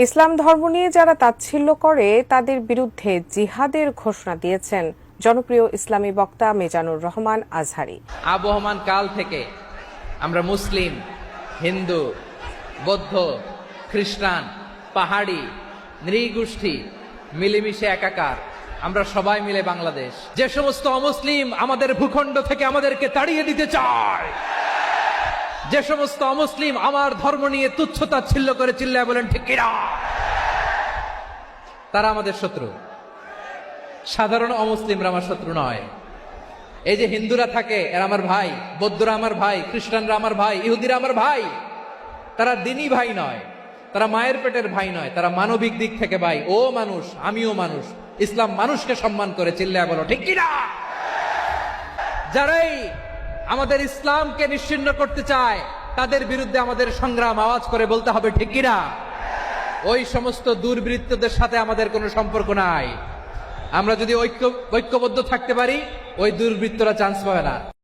ইসলাম ধর্ম নিয়ে যারা তাচ্ছিল্য করে তাদের বিরুদ্ধে জিহাদের ঘোষণা দিয়েছেন জনপ্রিয় ইসলামী বক্তা মিজানুর রহমান আজহারী। আবহমান কাল থেকে আমরা মুসলিম, হিন্দু, বৌদ্ধ, খ্রিস্টান, পাহাড়ি, নৃগোষ্ঠী মিলেমিশে একাকার, আমরা সবাই মিলে বাংলাদেশ। যে সমস্ত অমুসলিম আমাদের ভূখণ্ড থেকে আমাদেরকে তাড়িয়ে দিতে চায়, যে সমস্ত অমুসলিম আমার ধর্ম নিয়ে তুচ্ছতাচ্ছিল্য করে চিল্লায় বলেন ঠিক কিনা, তারা আমাদের শত্রু। সাধারণ অমুসলিমরা আমার শত্রু নয়। এই যে হিন্দুরা থাকে এরা আমার ভাই, বৌদ্ধরা আমার ভাই, খ্রিস্টানরা আমার ভাই, ইহুদিরা আমার ভাই। তারা দিনই ভাই নয়, তারা মায়ের পেটের ভাই নয়, তারা মানবিক দিক থেকে ভাই। ও মানুষ, আমিও মানুষ। ইসলাম মানুষকে সম্মান করে, চিল্লায় বলো ঠিক কিনা। যারাই আমাদের ইসলামকে নিশ্চিহ্ন করতে চায় তাদের বিরুদ্ধে আমাদের সংগ্রাম আওয়াজ করে বলতে হবে ঠিক কিনা। ওই সমস্ত দুর্বৃত্তদের সাথে আমাদের কোনো সম্পর্ক নাই। আমরা যদি ঐক্যবদ্ধ থাকতে পারি, ওই দুর্বৃত্তরা চান্স পাবে না।